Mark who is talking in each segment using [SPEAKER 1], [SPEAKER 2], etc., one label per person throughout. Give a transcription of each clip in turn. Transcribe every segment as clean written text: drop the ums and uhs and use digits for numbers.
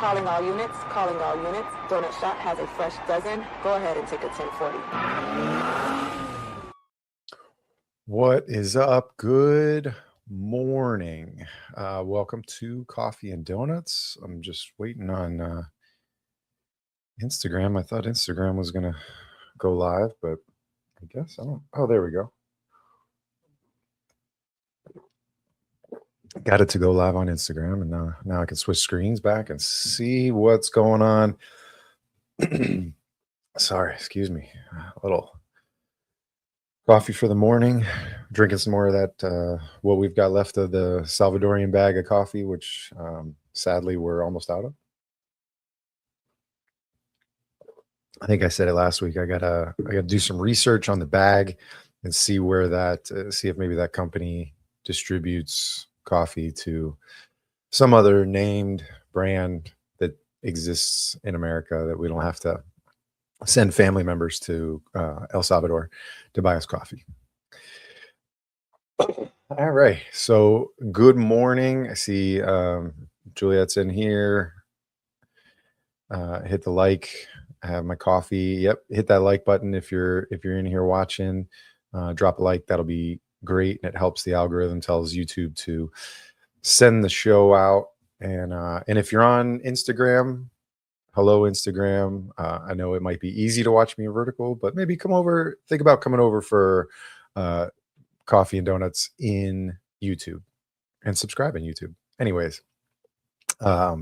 [SPEAKER 1] Calling all units, calling all units. Donut Shop has a fresh dozen. Go ahead and take a 1040.
[SPEAKER 2] What is up? Good morning. Welcome to Coffee and Donuts. I'm just waiting on Instagram. I thought Instagram was going to go live, but I guess I don't. Oh, there we go. Got it to go live on Instagram, and now I can switch screens back and see what's going on. Sorry, excuse me. A little coffee for the morning. Drinking some more of that, what we've got left of the Salvadorian bag of coffee, which sadly we're almost out of. I think I said it last week. I gotta do some research on the bag and see where see if maybe that company distributes coffee to some other named brand that exists in America that we don't have to send family members to El Salvador to buy us coffee. All right. So good morning. I see Juliet's in here. Hit the like. I have my coffee. Yep. Hit that like button if you're in here watching. Drop a like. That'll be great. And it helps the algorithm, tells YouTube to send the show out. And if you're on Instagram, hello Instagram. I know it might be easy to watch me in vertical, but maybe think about coming over for Coffee and Donuts in YouTube and subscribe in YouTube. Anyways, yeah,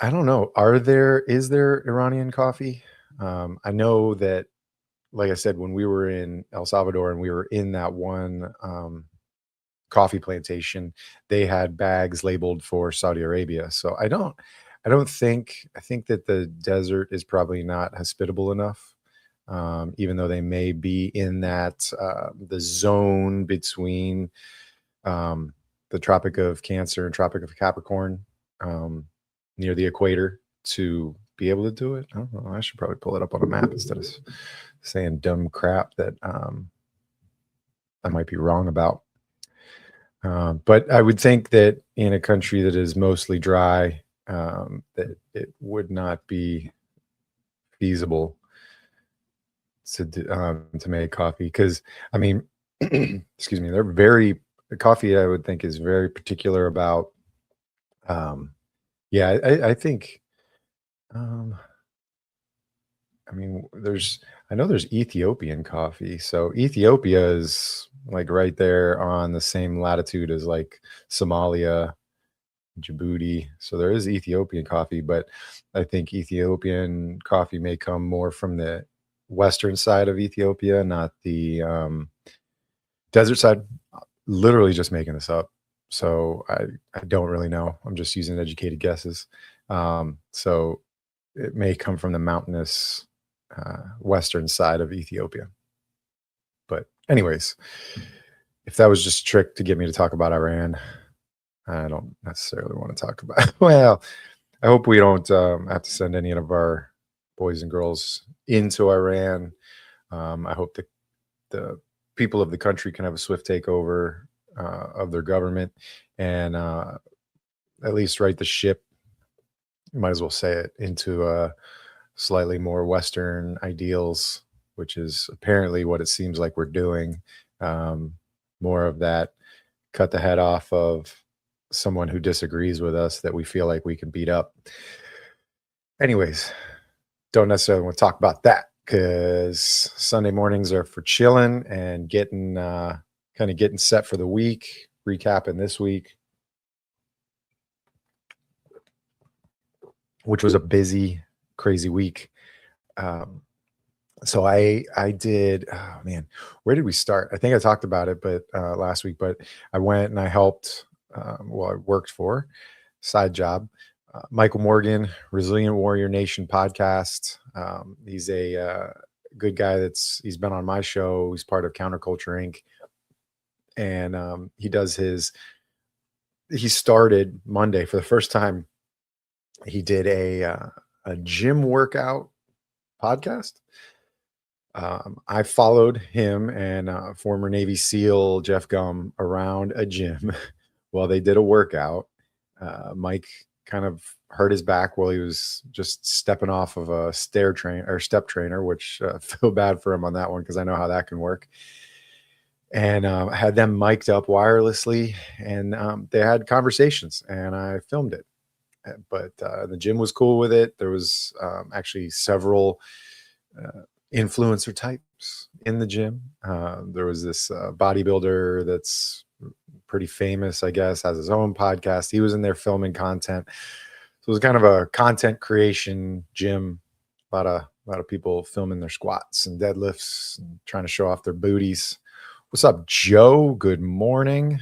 [SPEAKER 2] I don't know. Is there Iranian coffee? I know that, like I said, when we were in El Salvador and we were in that one coffee plantation, they had bags labeled for Saudi Arabia. So I think that the desert is probably not hospitable enough, even though they may be in that the zone between the Tropic of Cancer and Tropic of Capricorn, near the equator, to be able to do it. I don't know. I should probably pull it up on a map instead of saying dumb crap that I might be wrong about. But I would think that in a country that is mostly dry, that it would not be feasible to make coffee, because I mean, excuse me, coffee, I would think, is very particular about. Yeah, I think. I mean, I know there's Ethiopian coffee. So Ethiopia is like right there on the same latitude as like Somalia, Djibouti. So there is Ethiopian coffee, but I think Ethiopian coffee may come more from the western side of Ethiopia, not the desert side. Literally just making this up. So I don't really know. I'm just using educated guesses. So it may come from the mountainous western side of Ethiopia. But anyways, if that was just a trick to get me to talk about Iran, I don't necessarily want to talk about. Well, I hope we don't have to send any of our boys and girls into Iran. I hope that the people of the country can have a swift takeover of their government and at least right the ship, you might as well say it, into slightly more Western ideals, which is apparently what it seems like we're doing. More of that, cut the head off of someone who disagrees with us that we feel like we can beat up. Anyways, don't necessarily want to talk about that, because Sunday mornings are for chilling and getting set for the week, recapping this week, which was a busy, crazy week. So I did, oh man, where did we start? I think I talked about it, but last week, but I went and I helped, I worked for, side job, Michael Morgan, Resilient Warrior Nation podcast. He's a good guy he's been on my show. He's part of Counterculture Inc. And he started Monday for the first time. He did a gym workout podcast. I followed him and former Navy SEAL Jeff Gum around a gym while they did a workout. Mike kind of hurt his back while he was just stepping off of a step trainer, which I feel bad for him on that one because I know how that can work. And I had them mic'd up wirelessly, and they had conversations, and I filmed it. But the gym was cool with it. There was actually several influencer types in the gym. There was this bodybuilder that's pretty famous, I guess, has his own podcast. He was in there filming content. So it was kind of a content creation gym. A lot of people filming their squats and deadlifts and trying to show off their booties. What's up, Joe? Good morning.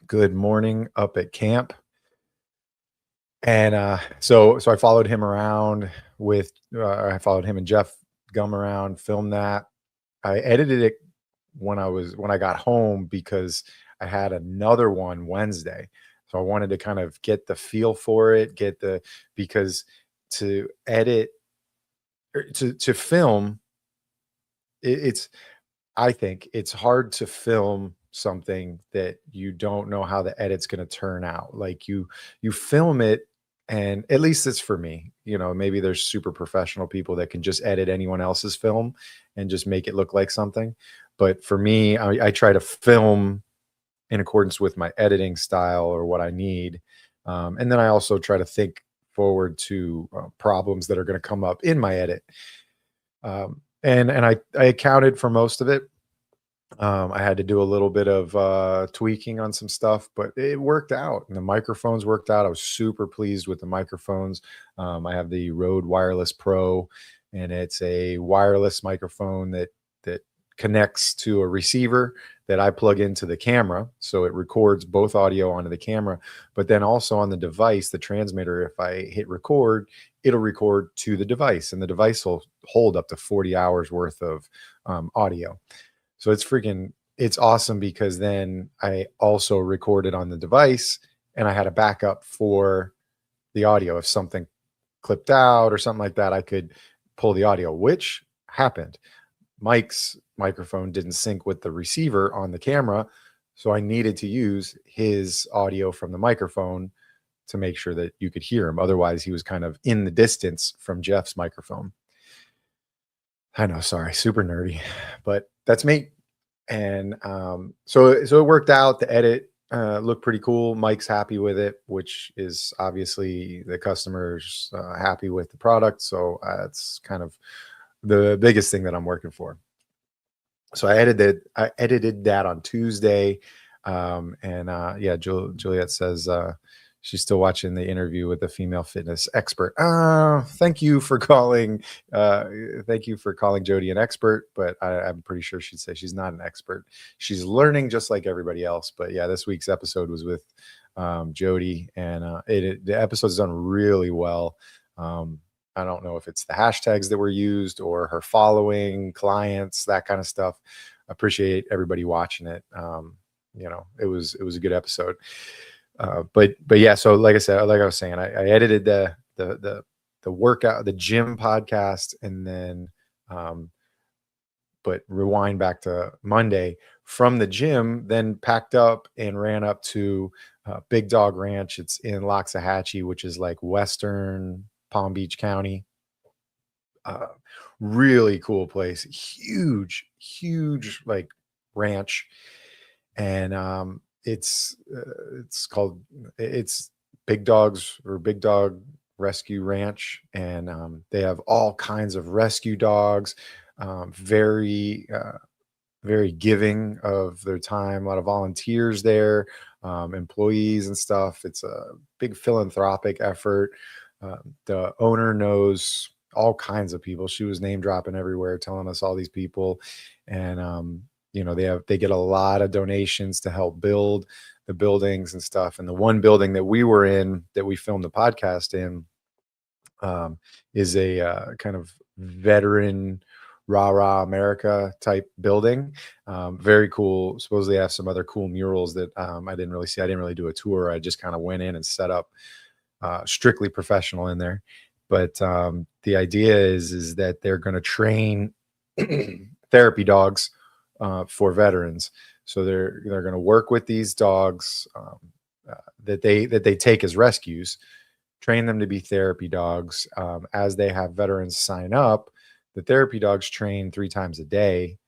[SPEAKER 2] Good morning up at camp. And so I followed him around I followed him and Jeff Gum around, filmed that. I edited it when I got home because I had another one Wednesday. So I wanted to kind of get the feel for it, because to edit or to film, I think it's hard to film something that you don't know how the edit's going to turn out. Like you film it, and at least it's for me, maybe there's super professional people that can just edit anyone else's film and just make it look like something. But for me, I try to film in accordance with my editing style or what I need. And then I also try to think forward to problems that are going to come up in my edit. And I accounted for most of it. I had to do a little bit of tweaking on some stuff, but it worked out, and the microphones worked out. I was super pleased with the microphones. I have the Rode Wireless Pro, and it's a wireless microphone that connects to a receiver that I plug into the camera. So it records both audio onto the camera, but then also on the device, the transmitter, if I hit record, it'll record to the device, and the device will hold up to 40 hours worth of audio. So it's awesome, because then I also recorded on the device, and I had a backup for the audio. If something clipped out or something like that, I could pull the audio, which happened. Mike's microphone didn't sync with the receiver on the camera, so I needed to use his audio from the microphone to make sure that you could hear him. Otherwise, he was kind of in the distance from Jeff's microphone. I know, sorry, super nerdy, but that's me. And so it worked out. The edit looked pretty cool. Mike's happy with it, which is obviously the customers happy with the product. So it's kind of the biggest thing that I'm working for. So I edited that on Tuesday. Yeah, Juliet says she's still watching the interview with the female fitness expert. Thank you for calling Jody an expert, but I'm pretty sure she'd say she's not an expert. She's learning just like everybody else. But yeah, this week's episode was with Jody, and the episode's done really well. I don't know if it's the hashtags that were used or her following clients, that kind of stuff. I appreciate everybody watching it. It was a good episode. But yeah, so like I said, like I was saying, I edited the workout, the gym podcast, and then but rewind back to Monday from the gym, then packed up and ran up to Big Dog Ranch. It's in Loxahatchee, which is like Western Palm Beach County. Really cool place. Huge like ranch. And it's Big Dogs or Big Dog Rescue Ranch. And they have all kinds of rescue dogs, very giving of their time, a lot of volunteers there, employees and stuff. It's a big philanthropic effort. The owner knows all kinds of people. She was name dropping everywhere, telling us all these people. And they get a lot of donations to help build the buildings and stuff. And the one building that we were in, that we filmed the podcast in, is a kind of veteran rah America type building. Very cool. Supposedly have some other cool murals that I didn't really see. I didn't really do a tour. I just kind of went in and set up, strictly professional in there. But the idea is that they're going to train therapy dogs for veterans. So they're going to work with these dogs, that they take as rescues, train them to be therapy dogs. As they have veterans sign up, the therapy dogs train 3 times a day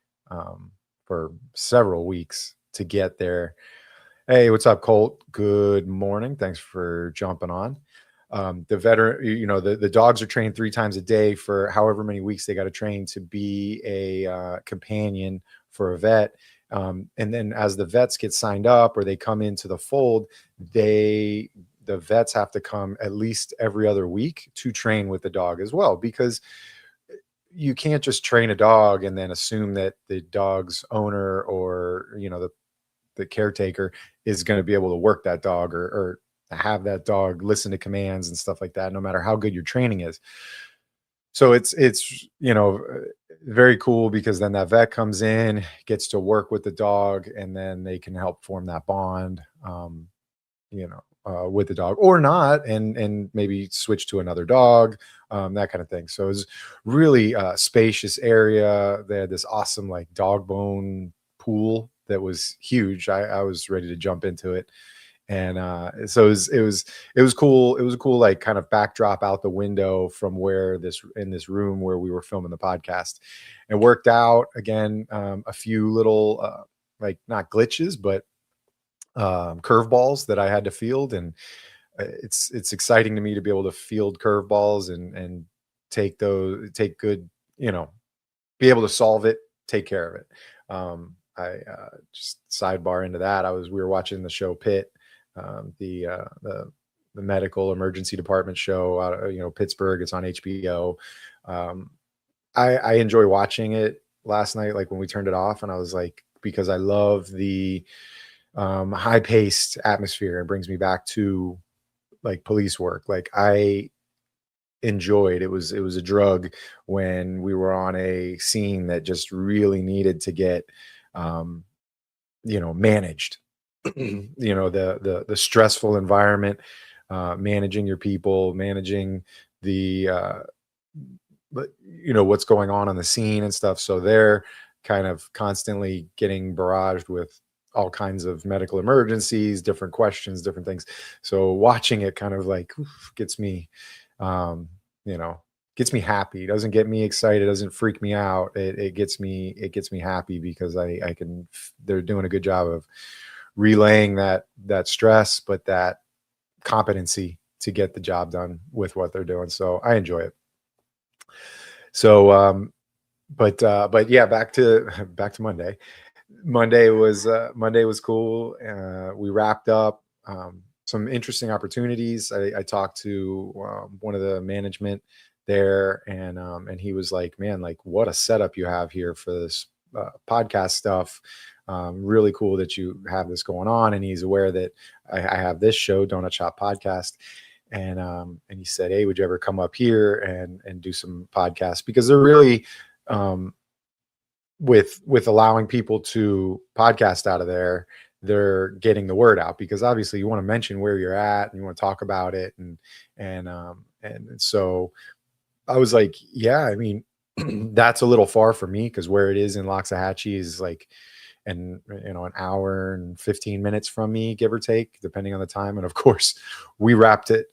[SPEAKER 2] for several weeks to get there. Hey, what's up, Colt? Good morning. Thanks for jumping on. The veteran, the dogs are trained 3 times a day for however many weeks they got to train to be a companion for a vet. And then as the vets get signed up or they come into the fold, the vets have to come at least every other week to train with the dog as well, because you can't just train a dog and then assume that the dog's owner or, the caretaker is going to be able to work that dog or have that dog listen to commands and stuff like that, no matter how good your training is. So it's very cool, because then that vet comes in, gets to work with the dog, and then they can help form that bond, with the dog or not, and maybe switch to another dog, that kind of thing. So it's really spacious area. They had this awesome like dog bone pool that was huge. I was ready to jump into it. And so it was cool. It was a cool, like, kind of backdrop out the window from in this room where we were filming the podcast, and worked out again, a few little, like, not glitches, but curveballs that I had to field. And it's exciting to me to be able to field curveballs and take good, be able to solve it, take care of it. I just sidebar into that. We were watching the show Pitt, the medical emergency department show out of, Pittsburgh. It's on HBO. I enjoy watching it last night, like when we turned it off, and I was like, because I love the high paced atmosphere. It brings me back to like police work. Like I enjoyed it was a drug when we were on a scene that just really needed to get managed. The stressful environment, managing your people, managing the what's going on the scene and stuff. So they're kind of constantly getting barraged with all kinds of medical emergencies, different questions, different things. So watching it kind of like gets me gets me happy. It doesn't get me excited, doesn't freak me out. It gets me happy, because they're doing a good job of relaying that stress, but that competency to get the job done with what they're doing. So I enjoy it. So, but yeah, back to Monday. Monday was cool. We wrapped up some interesting opportunities. I talked to one of the management there, and he was like, man, like, what a setup you have here for this podcast stuff. Really cool that you have this going on. And he's aware that I have this show, Donut Shop Podcast. And he said, hey, would you ever come up here and do some podcasts? Because they're really, with allowing people to podcast out of there, they're getting the word out, because obviously you want to mention where you're at and you want to talk about it. And so I was like, yeah, I mean, that's a little far for me, because where it is in Loxahatchee is like, an hour and 15 minutes from me, give or take, depending on the time. And of course we wrapped at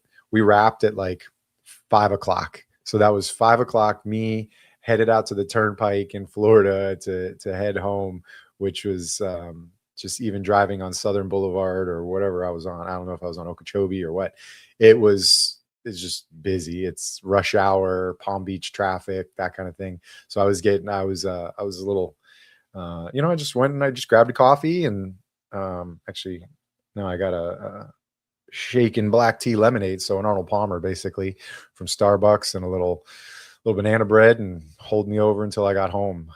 [SPEAKER 2] like 5 o'clock. So that was 5 o'clock, me headed out to the turnpike in Florida to head home, which was just even driving on Southern Boulevard or whatever I was on. I don't know if I was on Okeechobee or what. It's just busy. It's rush hour, Palm Beach traffic, that kind of thing. So I was a little, I just went and I just grabbed a coffee, and actually, no, I got a shaken black tea lemonade. So an Arnold Palmer, basically, from Starbucks, and a little banana bread, and hold me over until I got home.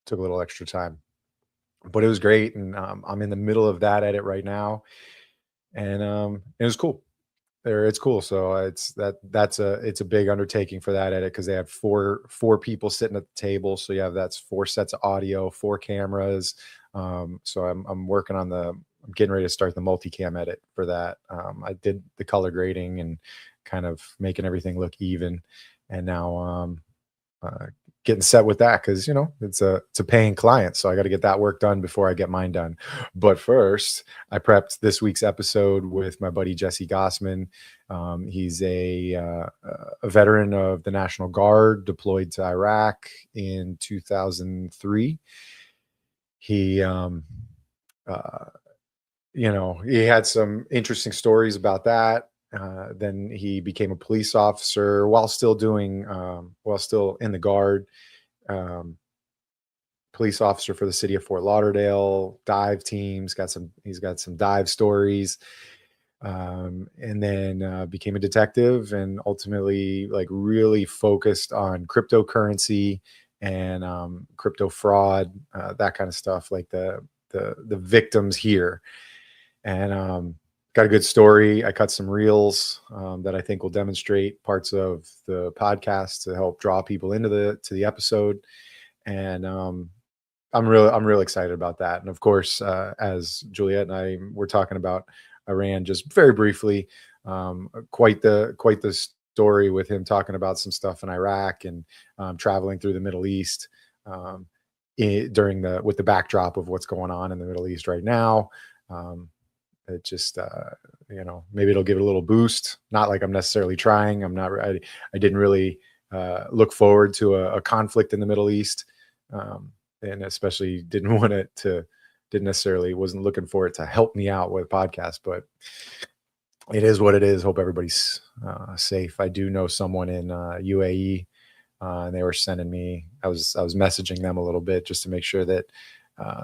[SPEAKER 2] Took a little extra time, but it was great. And I'm in the middle of that edit right now, and it was cool. It's cool. So it's a big undertaking for that edit, because they had four people sitting at the table. So you have, that's 4 sets of audio, 4 cameras. So I'm working on I'm getting ready to start the multicam edit for that. I did the color grading and kind of making everything look even. And now getting set with that because it's a paying client, so I got to get that work done before I get mine done. But first, I prepped this week's episode with my buddy Jesse Gossman. He's a veteran of the National Guard, deployed to Iraq in 2003. He he had some interesting stories about that. Then he became a police officer while still in the Guard. Police officer for the city of Fort Lauderdale, dive teams. He's got some dive stories. And then became a detective and ultimately like really focused on cryptocurrency and crypto fraud, that kind of stuff, like the victims here. And got a good story. I cut some reels that I think will demonstrate parts of the podcast to help draw people into the episode. And I'm really excited about that. And of course, as Juliet and I were talking about Iran just very briefly, quite the story with him talking about some stuff in Iraq and traveling through the Middle East with the backdrop of what's going on in the Middle East right now. It just maybe it'll give it a little boost. Not like I'm necessarily trying. I didn't really look forward to a conflict in the Middle East, and especially wasn't looking for it to help me out with podcasts, but it is what it is. Hope everybody's safe. I do know someone in UAE, and they were sending me. I was messaging them a little bit just to make sure that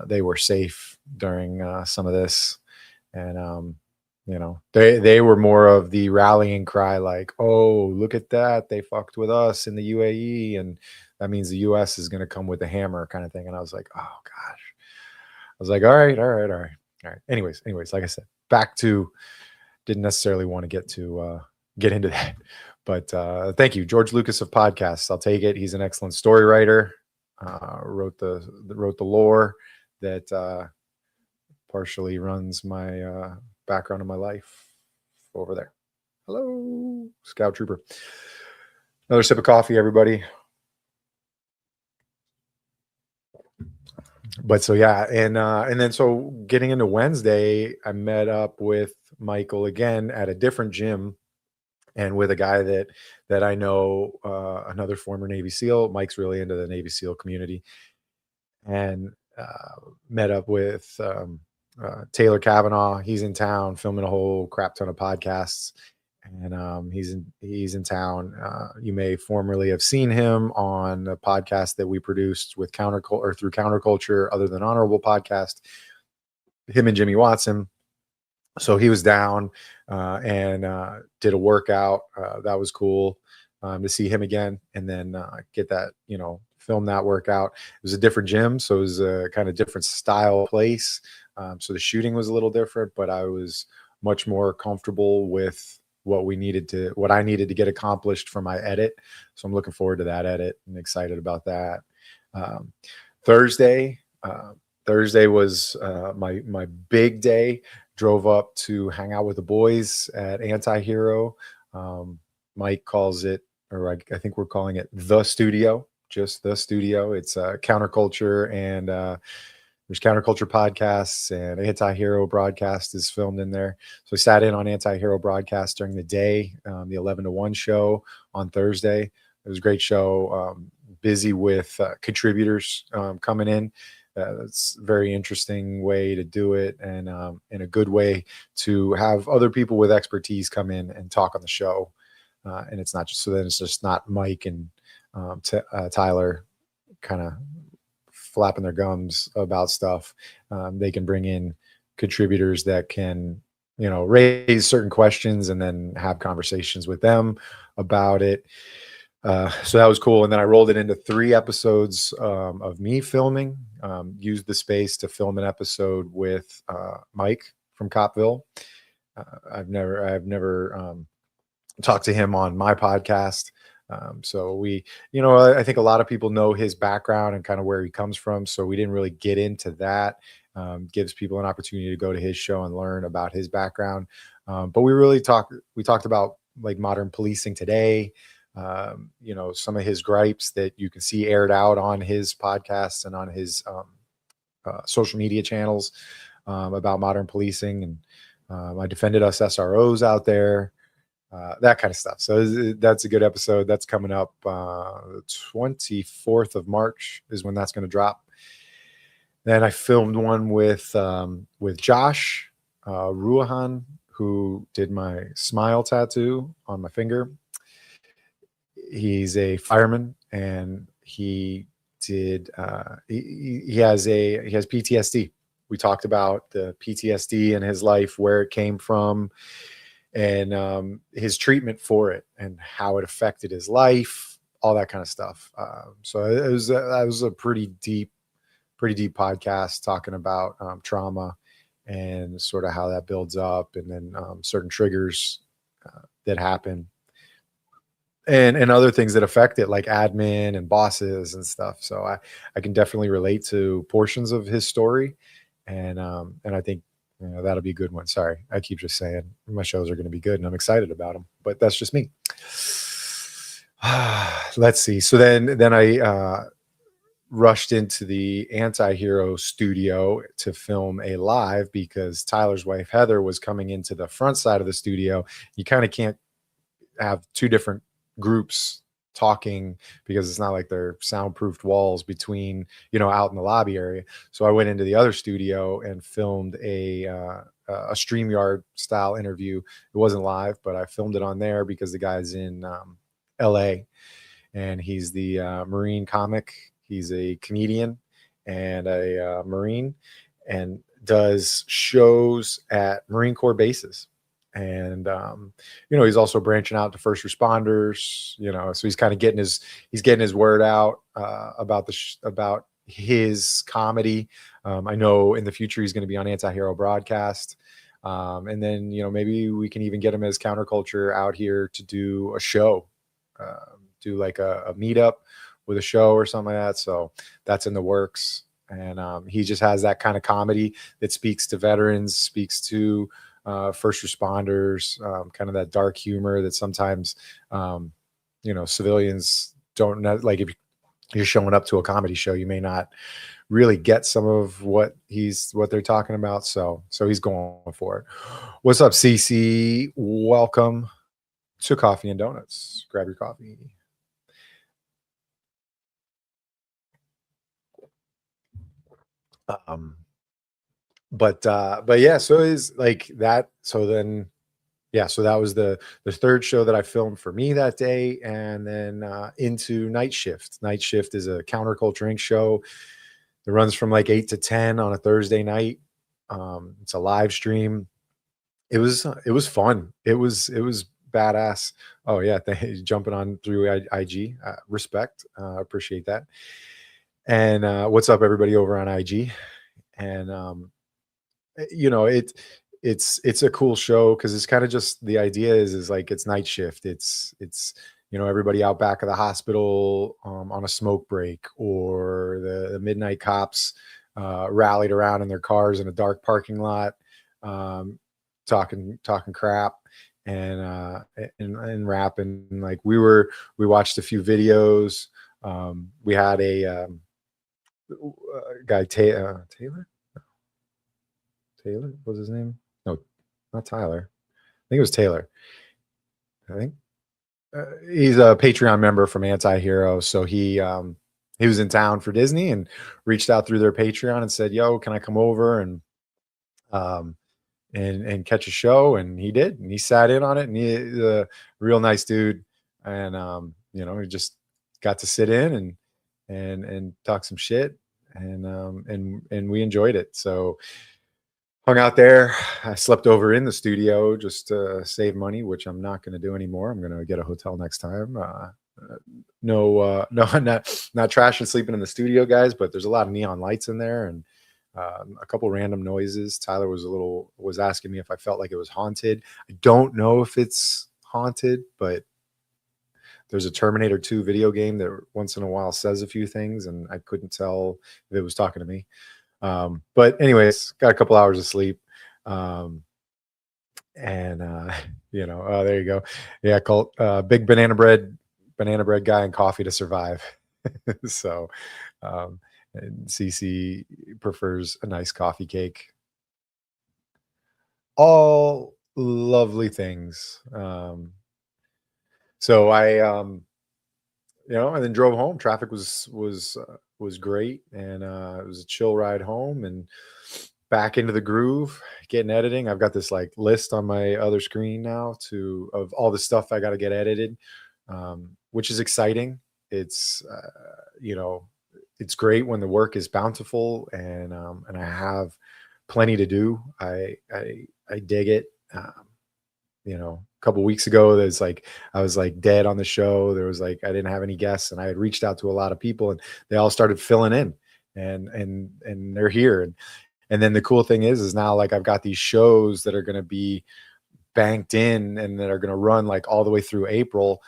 [SPEAKER 2] they were safe during some of this. And they were more of the rallying cry, like, "Oh, look at that! They fucked with us in the UAE, and that means the US is going to come with a hammer," kind of thing. And I was like, "Oh gosh!" I was like, "All right." Anyways, like I said, didn't necessarily want to get into that, but thank you, George Lucas of podcasts. I'll take it. He's an excellent story writer. Wrote the lore that partially runs my background in my life over there. Hello, Scout Trooper. Another sip of coffee, everybody. But so yeah, and then so getting into Wednesday, I met up with Michael again at a different gym, and with a guy that I know, another former Navy SEAL. Mike's really into the Navy SEAL community, and met up with Taylor Kavanaugh. He's in town filming a whole crap ton of podcasts, and he's in town. You may formerly have seen him on a podcast that we produced with through Counterculture, Other Than Honorable podcast. Him and Jimmy Watson. So he was down and did a workout. That was cool to see him again, and then get that film that workout. It was a different gym, so it was a kind of different style place. So the shooting was a little different, but I was much more comfortable with what I needed to get accomplished for my edit. So I'm looking forward to that edit and excited about that. Thursday was my big day. Drove up to hang out with the boys at Anti-Hero. Mike calls it, or I think we're calling it The Studio, just The Studio. It's Counterculture, and there's Counterculture podcasts, and Anti-Hero broadcast is filmed in there. So we sat in on Anti-Hero broadcast during the day, the 11 to 1 show on Thursday. It was a great show, busy with contributors coming in. It's a very interesting way to do it, and in a good way to have other people with expertise come in and talk on the show. And it's just not Mike and Tyler kind of flapping their gums about stuff. They can bring in contributors that can, raise certain questions and then have conversations with them about it. So that was cool. And then I rolled it into 3 episodes of me filming, used the space to film an episode with Mike from Copville. I've never talked to him on my podcast. So I think a lot of people know his background and kind of where he comes from. So we didn't really get into that. Gives people an opportunity to go to his show and learn about his background. But we talked about like modern policing today. some of his gripes that you can see aired out on his podcasts and on his social media channels about modern policing. And I defended us SROs out there, that kind of stuff. So that's a good episode. That's coming up the 24th of March is when that's going to drop. Then I filmed one with Josh Ruahan, who did my smile tattoo on my finger. He's a fireman, and he did he has PTSD. We talked about the PTSD in his life, where it came from, and his treatment for it, and how it affected his life, all that kind of stuff. So it was a pretty deep podcast, talking about trauma and sort of how that builds up, and then certain triggers that happen, and other things that affect it, like admin and bosses and stuff. So I can definitely relate to portions of his story, and I think that'll be a good one. Sorry, I keep just saying my shows are going to be good, and I'm excited about them, but that's just me. Let's see. So then I rushed into the Anti-Hero studio to film a live, because Tyler's wife Heather was coming into the front side of the studio. You kind of can't have two different groups talking, because it's not like they're soundproofed walls between, out in the lobby area. So I went into the other studio and filmed a StreamYard style interview. It wasn't live, but I filmed it on there because the guy's in LA, and he's the Marine comic. He's a comedian and a Marine, and does shows at Marine Corps bases. And he's also branching out to first responders. So he's kind of getting his word out about about his comedy. I know in the future he's going to be on Anti-Hero broadcast, and then maybe we can even get him as Counterculture out here to do a show, do like a meetup with a show or something like that. So that's in the works. And he just has that kind of comedy that speaks to veterans, speaks to first responders, kind of that dark humor that sometimes, civilians don't know. Like, if you're showing up to a comedy show, you may not really get some of what they're talking about. So he's going for it. What's up, CC? Welcome to Coffee and Donuts. Grab your coffee. But yeah, so is like that. So then, yeah, so that was the third show that I filmed for me that day. And then into Night Shift. Night Shift is a Counterculture Inc. show that runs from like 8 to 10 on a Thursday night. It's a live stream. It was fun. It was badass. Oh yeah, jumping on through IG. Respect. Appreciate that. And what's up, everybody over on IG? And it's a cool show, because it's kind of just, the idea is like, it's night shift. It's everybody out back of the hospital on a smoke break, or the midnight cops rallied around in their cars in a dark parking lot, talking crap and rapping. Like, we watched a few videos. We had a guy, Taylor was his name? No, not Tyler. I think it was Taylor. I think he's a Patreon member from Anti-Hero. So he was in town for Disney and reached out through their Patreon and said, "Yo, can I come over and catch a show?" And he did, and he sat in on it, and he's a real nice dude. And he just got to sit in and talk some shit, and we enjoyed it. So hung out there. I slept over in the studio just to save money, which I'm not going to do anymore. I'm going to get a hotel next time. No, not trashing sleeping in the studio, guys, but there's a lot of neon lights in there, and a couple random noises. Tyler was asking me if I felt like it was haunted. I don't know if it's haunted, but there's a Terminator 2 video game that once in a while says a few things, and I couldn't tell if it was talking to me. But anyways, got a couple hours of sleep. Oh, there you go. Yeah, Colt, Big Banana Bread banana bread guy and coffee to survive. So, and CC prefers a nice coffee cake. All lovely things. So and then drove home. Traffic was great, and it was a chill ride home and back into the groove, getting editing. I've got this like list on my other screen now of all the stuff I got to get edited, which is exciting. It's it's great when the work is bountiful and I have plenty to do. I dig it. A couple weeks ago, there's like I was like dead on the show. There was like I didn't have any guests, and I had reached out to a lot of people, and they all started filling in, and they're here. And then the cool thing is now like I've got these shows that are going to be banked in and that are going to run like all the way through April.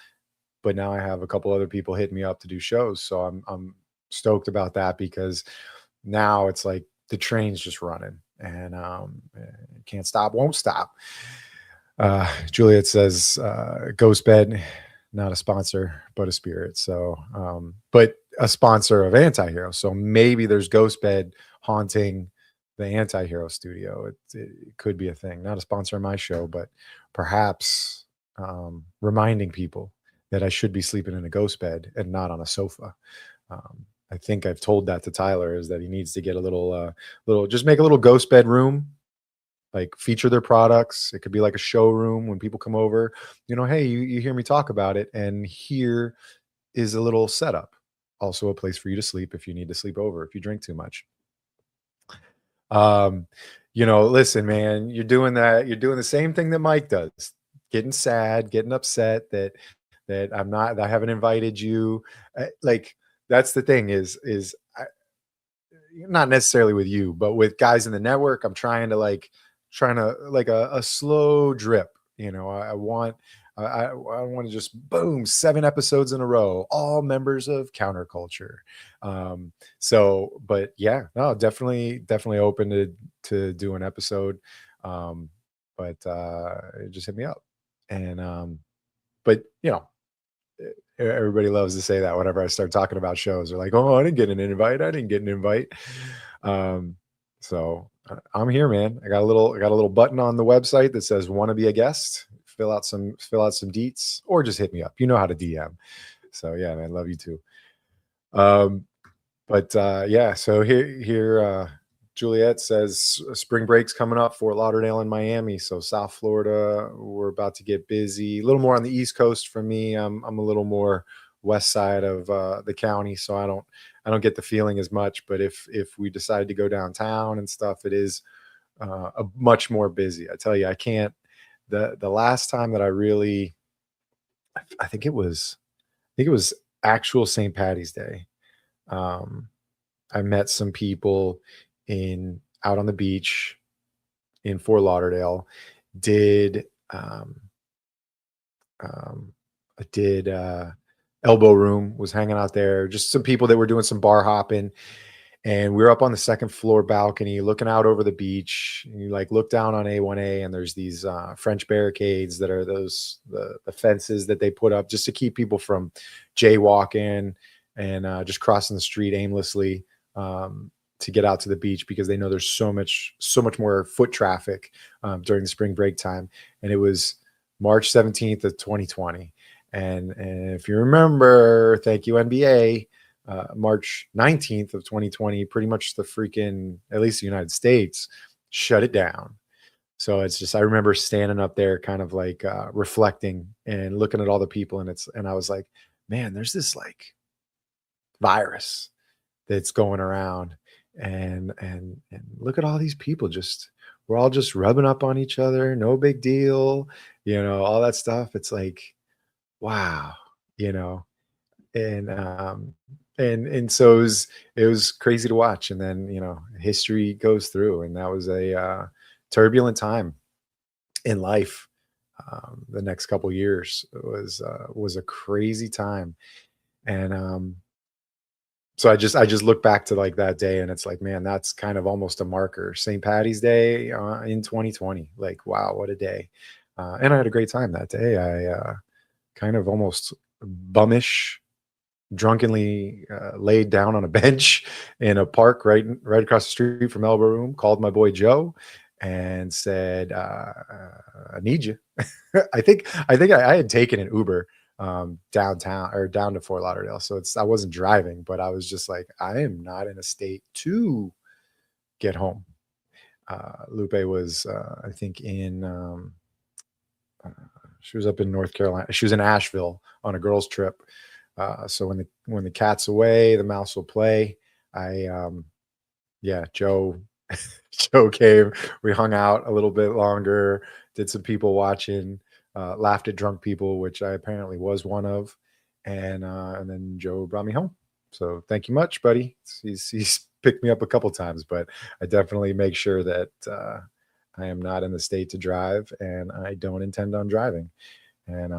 [SPEAKER 2] But now I have a couple other people hitting me up to do shows, so I'm stoked about that because now it's like the train's just running and can't stop, won't stop. Juliet says Ghost Bed, not a sponsor, but a spirit. So, but a sponsor of Antihero. So maybe there's Ghost Bed haunting the Antihero studio. It could be a thing. Not a sponsor of my show, but perhaps reminding people that I should be sleeping in a ghost bed and not on a sofa. I think I've told that to Tyler, is that he needs to get a little, just make a little ghost bed room, like feature their products. It could be like a showroom when people come over, hey, you hear me talk about it. And here is a little setup. Also a place for you to sleep if you need to sleep over, if you drink too much. Listen, man, you're doing that. You're doing the same thing that Mike does, getting sad, getting upset that I haven't invited you. Like, that's the thing is not necessarily with you, but with guys in the network, I'm trying to like a slow drip. I want to just boom, 7 episodes in a row, all members of Counterculture. But yeah, no, definitely open to do an episode. But just hit me up. And but everybody loves to say that whenever I start talking about shows. They're like, oh, I didn't get an invite. So I'm here, man. I got a little button on the website that says want to be a guest. Fill out some deets, or just hit me up. You know how to DM. So yeah, man, love you too. Yeah, so here Juliet says spring break's coming up, Fort Lauderdale and Miami. So South Florida, we're about to get busy. A little more on the East Coast for me. I'm a little more west side of the county, so I don't get the feeling as much. But if we decide to go downtown and stuff, it is a much more busy. I tell you, I can't. The last time that I think it was actual St. Patty's Day. I met some people out on the beach in Fort Lauderdale. Elbow Room, was hanging out there. Just some people that were doing some bar hopping. And we were up on the second floor balcony looking out over the beach. And you like look down on A1A, and there's these French barricades that are the fences that they put up just to keep people from jaywalking and just crossing the street aimlessly to get out to the beach, because they know there's so much more foot traffic during the spring break time. And it was March 17th of 2020. And if you remember, thank you, NBA, March 19th of 2020, pretty much the freaking, at least the United States, shut it down. So it's just, I remember standing up there kind of like reflecting and looking at all the people, and I was like, man, there's this like virus that's going around, and look at all these people, we're all just rubbing up on each other, no big deal, all that stuff. It's like, wow, and so it was crazy to watch. And then history goes through, and that was a turbulent time in life. The next couple years was a crazy time. And so I just look back to like that day, and it's like, man, that's kind of almost a marker. St. Patty's Day in 2020. Like, wow, what a day. And I had a great time that day. I kind of almost bummish, drunkenly laid down on a bench in a park right across the street from Elbow Room, called my boy Joe and said, I need you. I had taken an Uber downtown or down to Fort Lauderdale. So I wasn't driving, but I was just like, I am not in a state to get home. Lupe was, I think she was up in North Carolina. She was in Asheville on a girls trip. So when the cat's away, the mouse will play. Joe Joe came. We hung out a little bit longer, did some people watching, laughed at drunk people, which I apparently was one of, and then Joe brought me home. So thank you much, buddy. He's picked me up a couple times, but I definitely make sure that I am not in the state to drive, and I don't intend on driving. And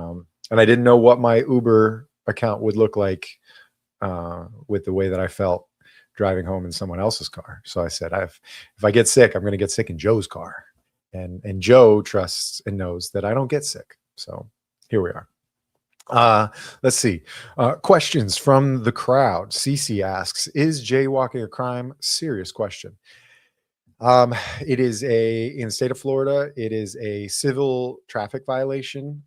[SPEAKER 2] I didn't know what my Uber account would look like with the way that I felt driving home in someone else's car. So I said, if I get sick, I'm going to get sick in Joe's car. And Joe trusts and knows that I don't get sick. So here we are. Let's see. Questions from the crowd. Cece asks, is jaywalking a crime? Serious question. It is in the state of Florida, it is a civil traffic violation.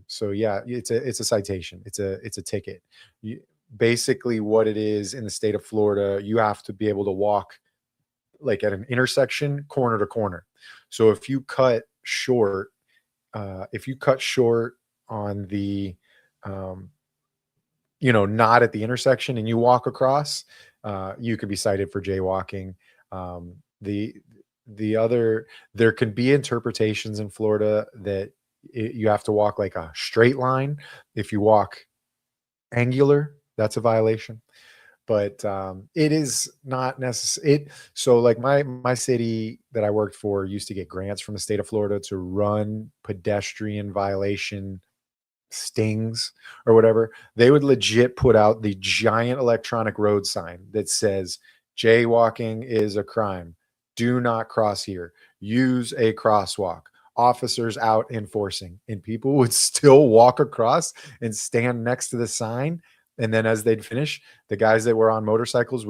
[SPEAKER 2] So yeah, it's a citation. It's a ticket. Basically what it is in the state of Florida, you have to be able to walk like at an intersection, corner to corner. So if you cut short on the, not at the intersection and you walk across, you could be cited for jaywalking. There can be interpretations in Florida that you have to walk like a straight line. If you walk angular, that's a violation. But it is not necessary. So like my city that I worked for used to get grants from the state of Florida to run pedestrian violation stings or whatever. They would legit put out the giant electronic road sign that says jaywalking is a crime. Do not cross here. Use a crosswalk. Officers out enforcing. And people would still walk across and stand next to the sign. And then as they'd finish, the guys that were on motorcycles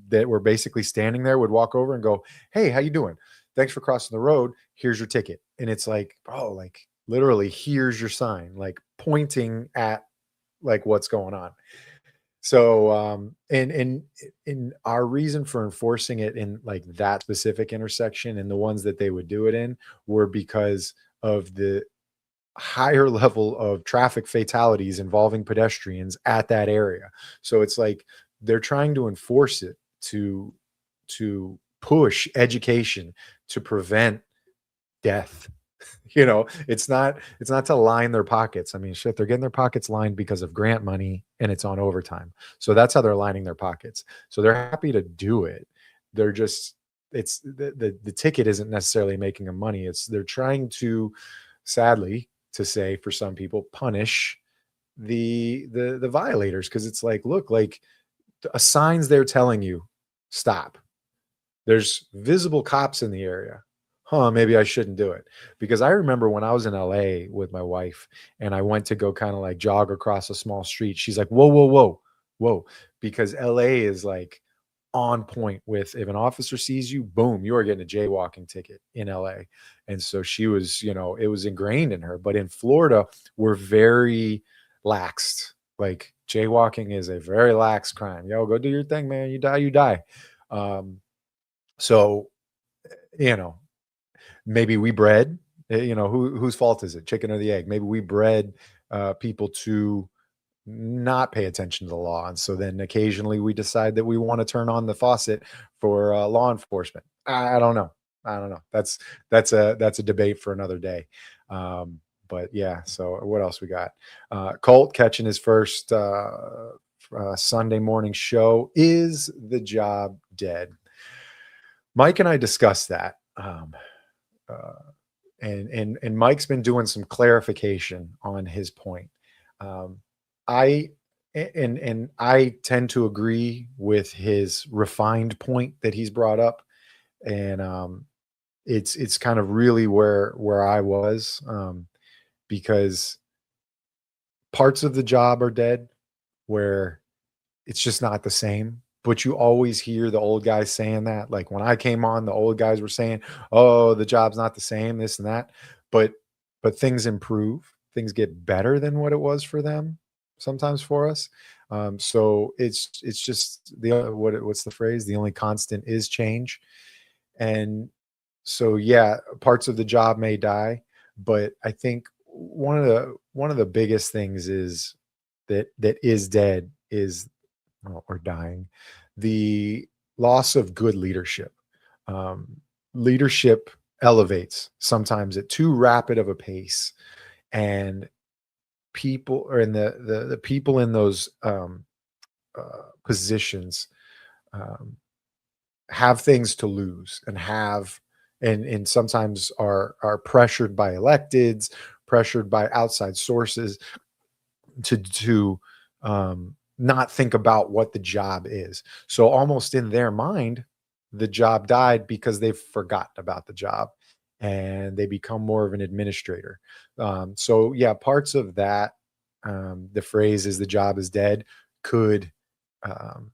[SPEAKER 2] that were basically standing there would walk over and go, hey, how you doing? Thanks for crossing the road. Here's your ticket. And it's like, oh, like literally, here's your sign, like pointing at like what's going on. So, and our reason for enforcing it in like that specific intersection and the ones that they would do it in were because of the higher level of traffic fatalities involving pedestrians at that area. So it's like they're trying to enforce it to push education to prevent death. It's not to line their pockets. I mean, shit, they're getting their pockets lined because of grant money and it's on overtime. So that's how they're lining their pockets. So they're happy to do it. They're just, it's the ticket isn't necessarily making them money. They're trying to, sadly to say for some people, punish the violators. Cause it's like, look, like a sign's there telling you stop. There's visible cops in the area. Maybe I shouldn't do it. Because I remember when I was in LA with my wife and I went to go kind of like jog across a small street, she's like, whoa. Because LA is like on point with, if an officer sees you, boom, you are getting a jaywalking ticket in LA. And so she was, it was ingrained in her. But in Florida, we're very laxed. Like jaywalking is a very lax crime. Yo, go do your thing, man. You die. So, maybe we bred, whose fault is it? Chicken or the egg? Maybe we bred people to not pay attention to the law. And so then occasionally we decide that we want to turn on the faucet for law enforcement. I don't know. That's a debate for another day. But yeah, so what else we got? Colt catching his first Sunday morning show. Is the job dead? Mike and I discussed that. And Mike's been doing some clarification on his point. I tend to agree with his refined point that he's brought up, and it's kind of really where I was, because parts of the job are dead where it's just not the same. But you always hear the old guys saying that. Like when I came on, the old guys were saying, "Oh, the job's not the same, this and that." But things improve. Things get better than what it was for them. Sometimes for us. So it's just what's the phrase? The only constant is change. And so yeah, parts of the job may die, but I think one of the biggest things is that is dead is or dying, the loss of good leadership. Um, Leadership elevates sometimes at too rapid of a pace, and people or in the people in those positions um, have things to lose and and sometimes are pressured by electeds, pressured by outside sources to not think about what the job is. So almost in their mind, the job died because they've forgotten about the job and they become more of an administrator. So yeah, parts of that, the phrase is the job is dead could um,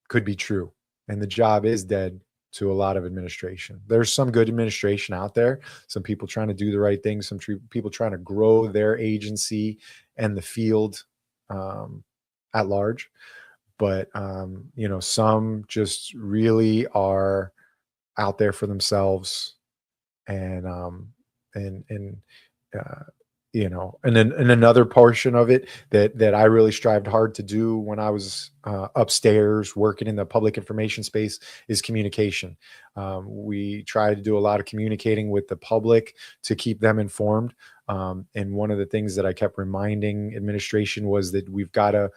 [SPEAKER 2] could be true. And the job is dead to a lot of administration. There's some good administration out there, some people trying to do the right thing, some people trying to grow their agency and the field um, at large. But some just really are out there for themselves, and and uh, and then and another portion of it that I really strived hard to do when I was upstairs working in the public information space is communication. We try to do a lot of communicating with the public to keep them informed. And one of the things that I kept reminding administration was that we've got to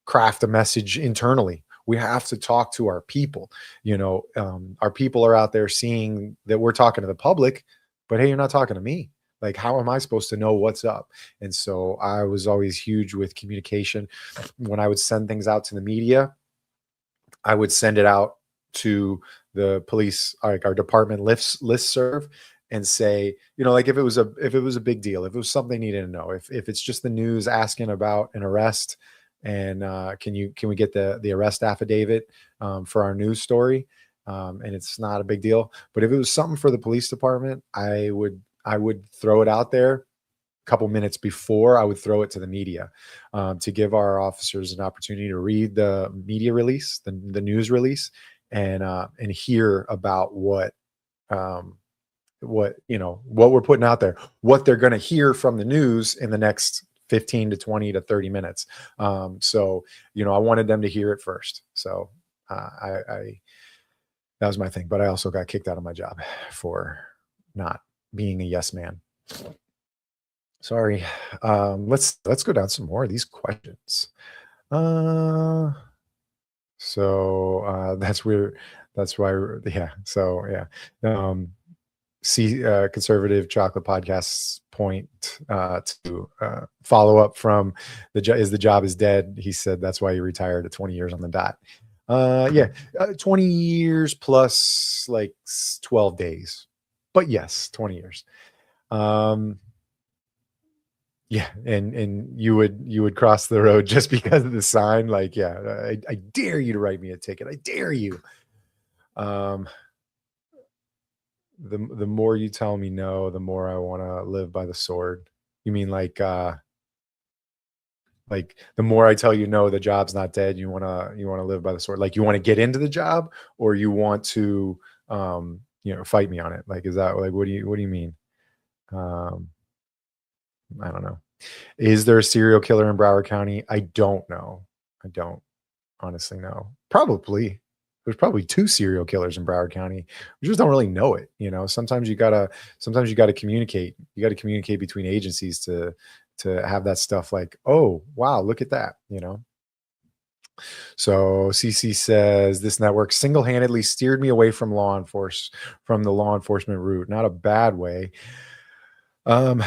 [SPEAKER 2] craft a message internally. We have to talk to our people. Our people are out there seeing that we're talking to the public, but hey, you're not talking to me. Like, how am I supposed to know what's up? And so I was always huge with communication. When I would send things out to the media, I would send it out to the police, like our department list serve, and say, like if it was a big deal, if it was something they needed to know, if it's just the news asking about an arrest, and can we get the arrest affidavit for our news story, and it's not a big deal. But if it was something for the police department, I would throw it out there a couple minutes before I would throw it to the media, to give our officers an opportunity to read the media release, the news release, and hear about what we're putting out there, what they're going to hear from the news in the next 15 to 20 to 30 minutes. So I wanted them to hear it first. So I that was my thing. But I also got kicked out of my job for not being a yes man. Sorry. Let's go down some more of these questions. That's where that's why yeah. So yeah. Conservative Chocolate Podcast's point to follow up from the job is dead. He said that's why he retired at 20 years on the dot. 20 years plus like 12 days. But yes, 20 years. Yeah, and you would cross the road just because of the sign. Like, yeah, I dare you to write me a ticket. I dare you. The more you tell me no, the more I want to live by the sword. You mean like the more I tell you no, the job's not dead, you want to live by the sword. Like, you want to get into the job, or you want to fight me on it. Like, is that like, what do you mean? I don't know. Is there a serial killer in Broward County? I don't know. I don't honestly know. Probably. There's probably 2 serial killers in Broward County. We just don't really know it. Sometimes you gotta communicate. You got to communicate between agencies to have that stuff like, oh, wow, look at that. So CC says this network single-handedly steered me away from the law enforcement route. Not a bad way. But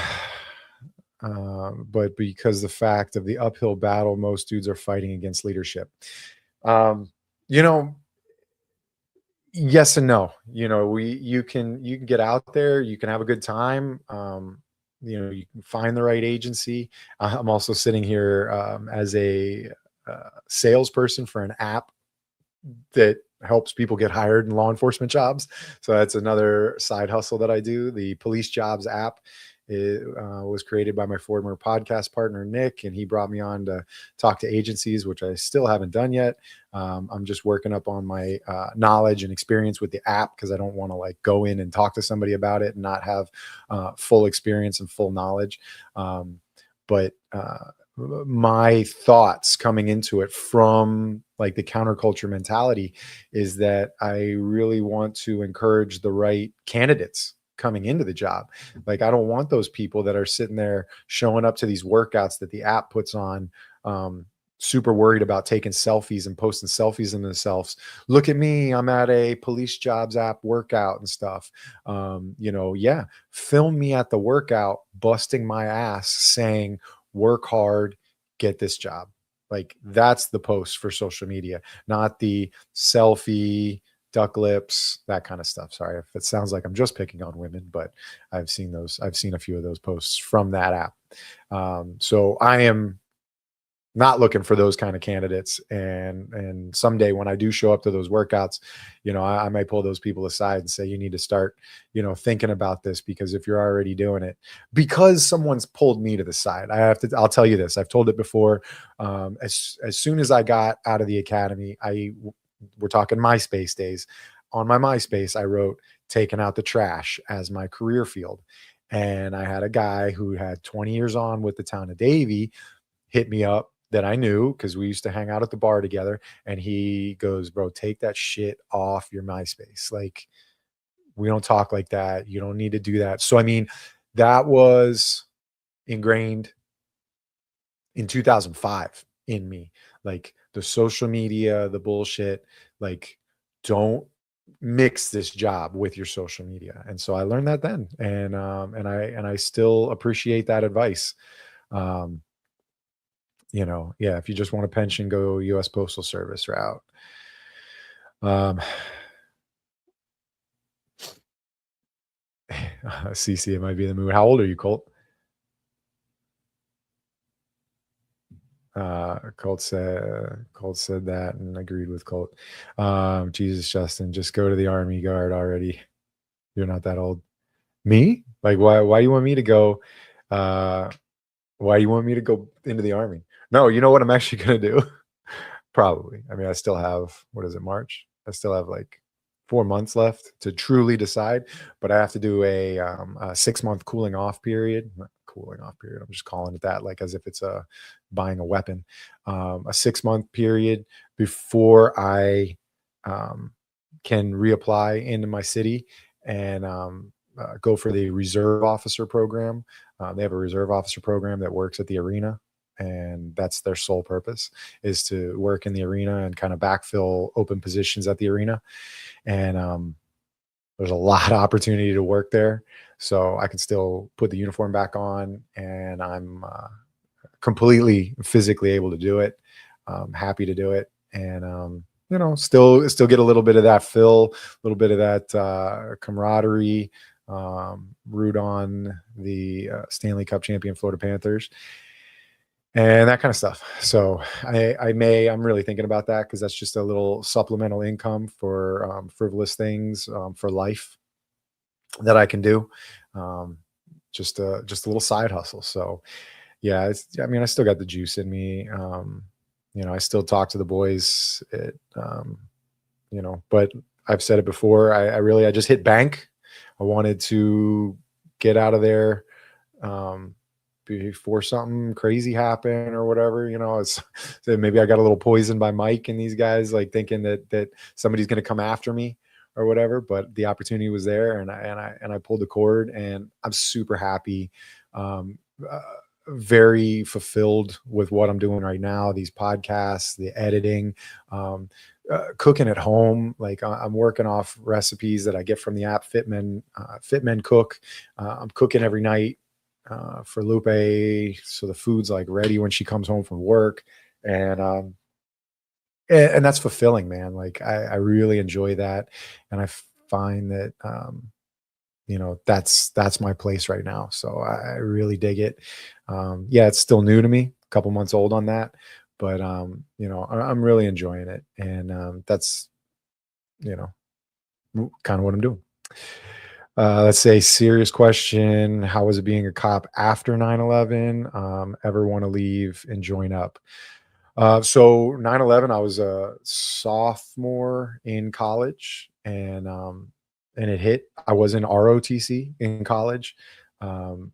[SPEAKER 2] because the fact of the uphill battle most dudes are fighting against leadership. Yes and no. You can get out there, you can have a good time. you can find the right agency. I'm also sitting here as a salesperson for an app that helps people get hired in law enforcement jobs. So that's another side hustle that I do. The Police Jobs app, it was created by my former podcast partner, Nick, and he brought me on to talk to agencies, which I still haven't done yet. I'm just working up on my knowledge and experience with the app because I don't want to like go in and talk to somebody about it and not have full experience and full knowledge. But my thoughts coming into it from like the counterculture mentality is that I really want to encourage the right candidates coming into the job. Like, I don't want those people that are sitting there showing up to these workouts that the app puts on, super worried about taking selfies and posting selfies in themselves. Look at me, I'm at a Police Jobs app workout and stuff. Yeah, film me at the workout, busting my ass saying, work hard, get this job. Like, that's the post for social media, not the selfie, duck lips, that kind of stuff. Sorry if it sounds like I'm just picking on women, but I've seen a few of those posts from that app. So I am not looking for those kind of candidates. And someday when I do show up to those workouts, I might pull those people aside and say, you need to start, thinking about this, because if you're already doing it, because someone's pulled me to the side, I'll tell you this, I've told it before. As soon as I got out of the academy, we're talking MySpace days. On my MySpace, I wrote taking out the trash as my career field. And I had a guy who had 20 years on with the town of Davie hit me up, that I knew because we used to hang out at the bar together. And he goes, bro, take that shit off your MySpace. Like, we don't talk like that. You don't need to do that. So, I mean, that was ingrained in 2005 in me. Like, the social media, the bullshit, like, don't mix this job with your social media. And so I learned that then. And I still appreciate that advice. If you just want a pension, go U.S. Postal Service route. CC, it might be in the mood. How old are you, Colt? Colt said that and agreed with Colt. Jesus, Justin, just go to the Army Guard already. You're not that old. Me? Like, why you want me to go? Why you want me to go into the Army? No, you know what I'm actually going to do? Probably. I mean, I still have, what is it, March? I still have like 4 months left to truly decide, but I have to do a 6-month cooling off period. Not cooling off period, I'm just calling it that, like as if it's buying a weapon. A 6-month period before I can reapply into my city and go for the reserve officer program. They have a reserve officer program that works at the arena, and that's their sole purpose, is to work in the arena and kind of backfill open positions at the arena. And there's a lot of opportunity to work there, so I can still put the uniform back on, and I'm completely physically able to do it. Happy to do it, and still get a little bit of that feel, a little bit of that camaraderie, root on the Stanley Cup champion Florida Panthers and that kind of stuff. So I'm really thinking about that, because that's just a little supplemental income for frivolous things for life that I can do. Just a little side hustle. So yeah, I still got the juice in me. I still talk to the boys, but I've said it before. I just hit bank. I wanted to get out of there before something crazy happened or whatever. It's maybe I got a little poisoned by Mike and these guys, like thinking that somebody's going to come after me or whatever. But the opportunity was there, and I pulled the cord, and I'm super happy. Very fulfilled with what I'm doing right now. These podcasts, the editing, cooking at home. Like, I'm working off recipes that I get from the app Fitmen Cook. I'm cooking every night for Lupe, so the food's like ready when she comes home from work, and that's fulfilling, man. Like, I really enjoy that, and I find that that's my place right now. So I really dig it. Yeah, it's still new to me, a couple months old on that, but I'm really enjoying it, and that's you know kind of what I'm doing. Let's say serious question. How was it being a cop after 9/11? Ever want to leave and join up? So 9/11, I was a sophomore in college, and it hit. I was in ROTC in college. Um,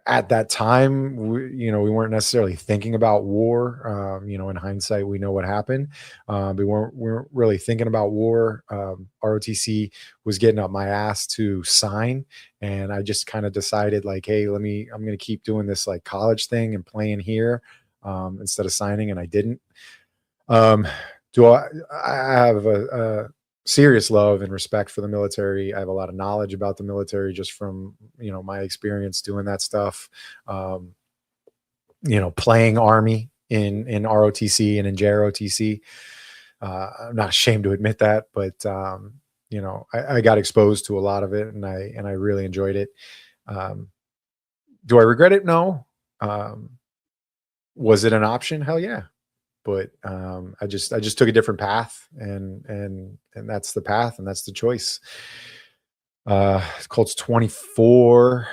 [SPEAKER 2] at that time, we weren't necessarily thinking about war. In hindsight, we know what happened. We weren't really thinking about war. ROTC was getting up my ass to sign, and I just kind of decided like, hey, I'm going to keep doing this like college thing and playing here instead of signing, and I didn't. Um, do I have a serious love and respect for the military. I have a lot of knowledge about the military just from, my experience doing that stuff. Um, playing Army in ROTC and in JROTC. I'm not ashamed to admit that, but I got exposed to a lot of it, and I really enjoyed it. Um, do I regret it? No. Um, was it an option? Hell yeah. But I just took a different path, and that's the path, and that's the choice. Colt's 24,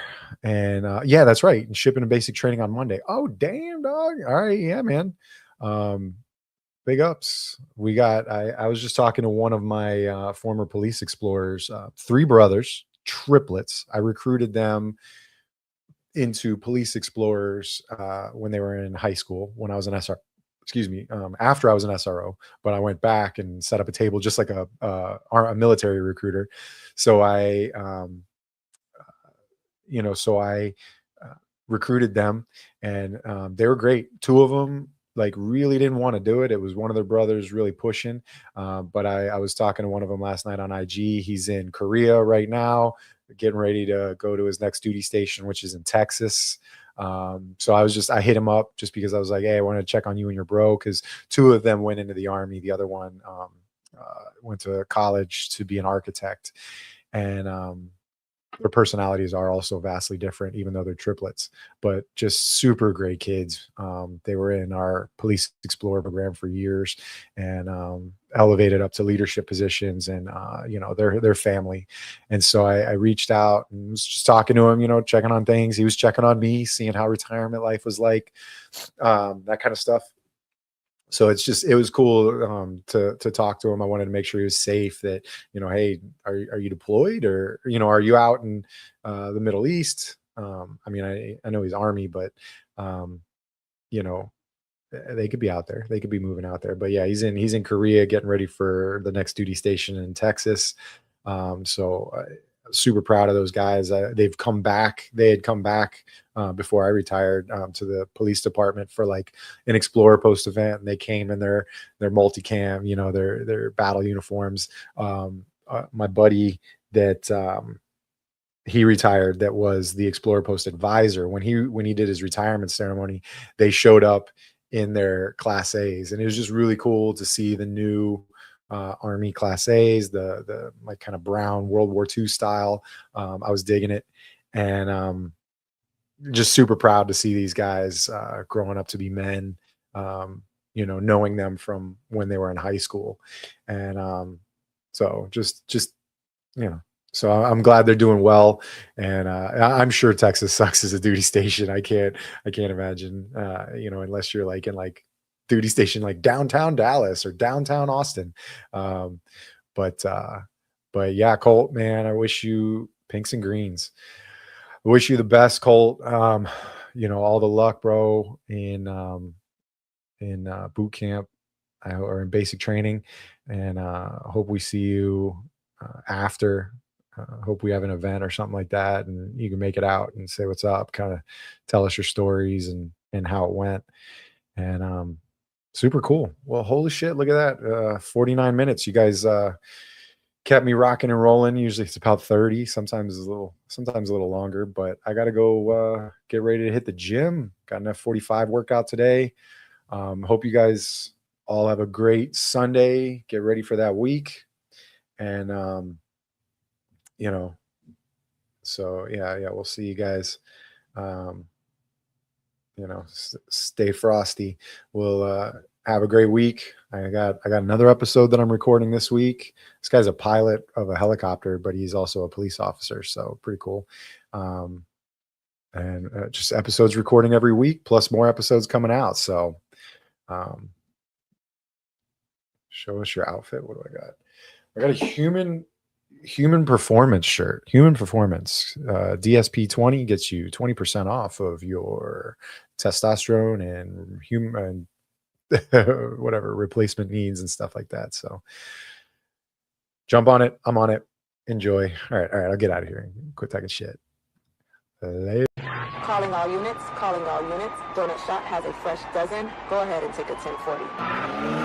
[SPEAKER 2] and yeah, that's right. And shipping and basic training on Monday. Oh, damn, dog. All right, yeah, man. Um, big ups. I was just talking to one of my former police explorers, three brothers, triplets. I recruited them into police explorers when they were in high school, when I was an SR, excuse me, after I was an SRO, but I went back and set up a table just like a military recruiter. So I recruited them, and they were great. Two of them like really didn't want to do it. It was one of their brothers really pushing. But I was talking to one of them last night on IG. He's in Korea right now, getting ready to go to his next duty station, which is in Texas. So I hit him up just because I was like, hey, I want to check on you and your bro, because two of them went into the Army. The other one went to college to be an architect. And their personalities are also vastly different, even though they're triplets, but just super great kids. They were in our Police Explorer program for years, and elevated up to leadership positions, and they're family. And so I reached out and was just talking to him, checking on things. He was checking on me, seeing how retirement life was like, that kind of stuff. So it was cool to talk to him. I wanted to make sure he was safe. That hey, are you deployed, or are you out in the Middle East? I mean, I know he's Army, but you know they could be out there. They could be moving out there. But yeah, he's in Korea, getting ready for the next duty station in Texas. So super proud of those guys. They've come back. They had come back before I retired to the police department for like an Explorer Post event, and they came in their multicam, their battle uniforms. My buddy that he retired, that was the Explorer Post advisor, when he did his retirement ceremony, they showed up in their Class A's, and it was just really cool to see the new Army Class A's, the like kind of brown World War II style. I was digging it, and just super proud to see these guys growing up to be men. Knowing them from when they were in high school, and so just you know. So I'm glad they're doing well, and I'm sure Texas sucks as a duty station. I can't imagine, unless you're like in like duty station like downtown Dallas or downtown Austin. Um, but yeah, Colt, man, I wish you pinks and greens. I wish you the best, Colt. All the luck, bro, in boot camp or in basic training, and hope we see you after. Hope we have an event or something like that, and you can make it out and say what's up, kind of tell us your stories and how it went. And super cool. Well, holy shit, look at that. 49 minutes. You guys kept me rocking and rolling. Usually it's about 30, sometimes a little longer, but I got to go get ready to hit the gym. Got an F45 workout today. Hope you guys all have a great Sunday. Get ready for that week. And you know, so yeah, we'll see you guys. Stay frosty. We'll have a great week. I got another episode that I'm recording this week. This guy's a pilot of a helicopter, but he's also a police officer, so pretty cool. And just episodes recording every week, plus more episodes coming out. So show us your outfit. What do I got? I got a human performance shirt. Human performance. DSP 20 gets you 20% off of your testosterone and human whatever replacement needs and stuff like that. So jump on it. I'm on it. Enjoy. All right. I'll get out of here and quit talking shit. Later.
[SPEAKER 1] Calling all units. Donut Shop has a fresh dozen. Go ahead and take a 1040.